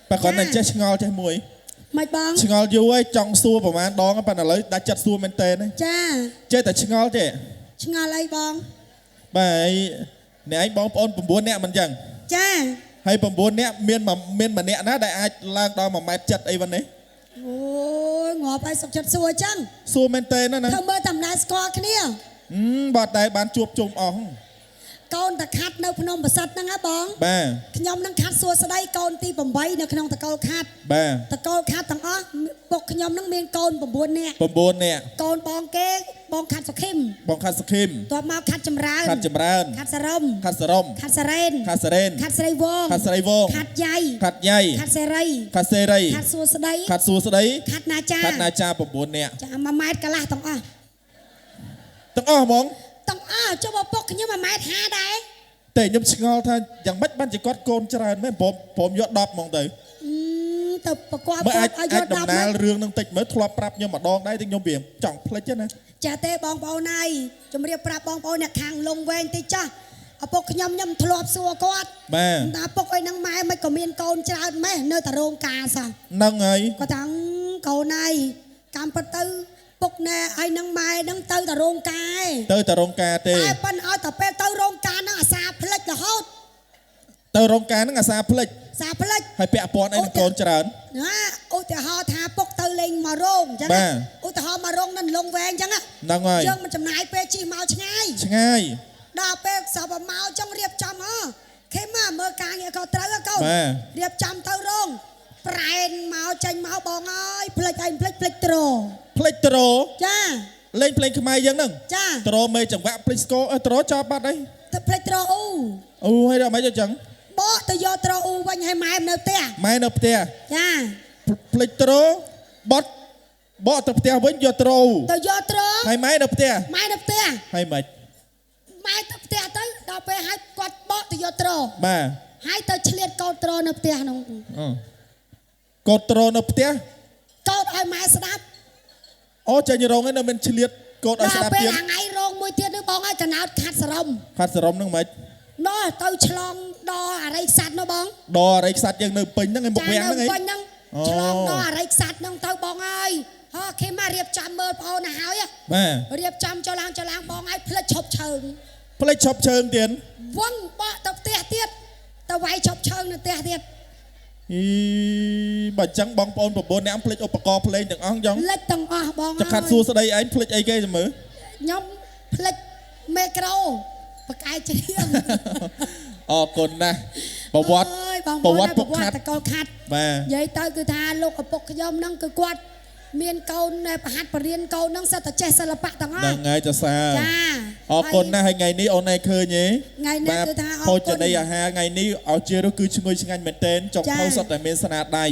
bà con này chết ngol chết muối mày bong ngol vô ấy trong xua bà má đó bà nào lấy đã chặt xua men tên ấy cha chết tại ngol chứ ngol lấy bong bà ấy nè anh bóng ôn bùn nè mình chẳng cha hay bùn nè miên mà nè ná đại ai lang đó mà mày chặt ấy vấn đấy ôi ngọt ai sọc chặt xua chăng xua men tên đó nè thơm mơ tầm đá score cái nia bọt đại bán chuột chùm ỏng កូនតាខាត់នៅភ្នំប្រសិទ្ធហ្នឹងហ៎បងបាទខ្ញុំនឹងខាត់សួស្ដីកូនទី8នៅក្នុងតកូលខាត់បាទតកូលខាត់ទាំងអស់ពុកខ្ញុំនឹងមានកូន9នាក់9នាក់កូនបងគេបងខាត់សុខឹមបងខាត់សុខឹមតបមកខាត់ចម្រើនខាត់ចម្រើនខាត់សរមខាត់សរមខាត់សរេនខាត់សរេនខាត់ស្រីវងខាត់ស្រីវងខាត់យ៉ៃខាត់យ៉ៃខាត់សេរីខាត់សេរីខាត់សួស្ដីខាត់សួស្ដីខាត់ណាចាខាត់ណាចា9នាក់ចា1ម៉ែត្រកន្លះទាំងអស់ហ្មងទាំងអស់ចុះពុកខ្ញុំ1ម៉ែត្រ50ដែរតែខ្ញុំឆ្ងល់ថាយ៉ាងម៉េចបានជាគាត់កូនច្រើនមែនព្រមយក10ហ្មងទៅទៅប្រកបមើលអាចដំណើររឿងនឹងតិចមើលធ្លាប់ប្រាប់ខ្ញុំម្ដងដែរតែខ្ញុំវាចង់ភ្លេចណាចាទេបងប្អូនហើយជំរាបប្រាប់បងប្អូនអ្នកខាងលងវែងតិចចាស់ឪពុកខ្ញុំធ្លាប់សួរគាត់បាទតាពុកអីនឹងម៉ែមិនក៏មានកូនច្រើនម៉េះនៅតែរោងការសោះហ្នឹងហើយគាត់ថាកូនហើយកម្មពិតទៅពុកណែឲ្យនឹងម៉ែនឹងទៅតែរោងការទៅតែរោងការទេតែប៉ិនឲ្យតែពេលទៅរោងការហ្នឹងអាសាផ្លិចរហូតទៅរោងការហ្នឹងអាសាផ្លិចសាផ្លិចហើយពាក់ព័ន្ធអីនឹងកូនច្រើនណាឧទាហរណ៍ថាពុកទៅលេងមករោងអញ្ចឹងឧទាហរណ៍មករោងនឹងលងវែងអញ្ចឹងហ្នឹងហើយយើងមិនចំណាយពេលជិះមកឆ្ងាយដល់ពេលសពមកចង់រៀបចំខេមមកមើលការងារក៏ត្រូវកូនរៀបចំទៅរោងប្រែនមកចេញមកបងអើយផ្លិចអីផ្លិចត្រចាលេងភ្លេងខ្មែរយើងហ្នឹងចាត្រមេចង្វាក់ភ្លេចស្គរត្រចាប់បាត់អីទៅផ្លិចត្រអូហើយដល់មិនអញ្ចឹងបកទៅយកត្រវិញឲ្យម៉ែនៅផ្ទះចាភ្លេចត្របត់បកទៅផ្ទះវិញយកត្រទៅយកត្រហើយម៉ែនៅផ្ទះហើយមិនម៉ែទៅផ្ទះទៅដល់ពេលឲ្យគាត់បកទៅយកត្របាទហើយទៅឆ្លៀតកោតត្រនៅផ្ទះនោះកោតត្រនៅផ្ទះកោតឲ្យម៉ែស្ដាប់អូចាញ់រងឯនៅមិនឆ្លៀតកោតឲ្យស្ដាប់ទៀតដល់ពេលថ្ងៃរងមួយទៀតនេះបងឲ្យកណោតខាត់សរមហ្នឹងមិនណោះទៅឆ្លងដល់អរិយស័ព្ទនោះបងដល់អរិយស័ព្ទយើងនៅពេញហ្នឹងឯមុខវាំងហ្នឹងឯងពេញហ្នឹងឆ្លងដល់អរិយស័ព្ទហ្នឹងទៅបងអើយខេមករៀបចំមើលបងអូនទៅហើយបាទរៀបចំចឡើងបងឲ្យផ្លិចឈប់ឈើងទៀតវងបកទៅផ្ទះទៀតទៅវាយឈប់ឈើងនៅផ្ទះទៀតបើអញ្ចឹងបងប្អូន9នាក់ភ្លេចឧបករណ៍ភ្លេងទាំងអស់យ៉ាងភ្លេចទាំងអស់បងចង្កាត់សួស្ដីឯងភ្លេចអីគេទៅមើលខ្ញុំភ្លេចមេក្រូបកែច្រៀងអរគុណណាស់ប្រវត្តិពុកខាត់តកូលខាត់បាទនិយាយទៅគឺថាលោកឪពុកខ្ញុំហ្នឹងគឺគាត់មានកូនប្រហាត់បរៀនកូនហ្នឹងសិតតែចេះសិល្បៈទាំងអស់ហ្នឹងហើយចាសាចាអរគុណណាស់ហើយថ្ងៃនេះអូនឯងឃើញទេថ្ងៃនេះគឺថាភោជនីយអាហារថ្ងៃនេះឲ្យជារសគឺឈ្ងុយឆ្ងាញ់មែនទែនចុងភៅសុទ្ធតែមានស្នាដៃ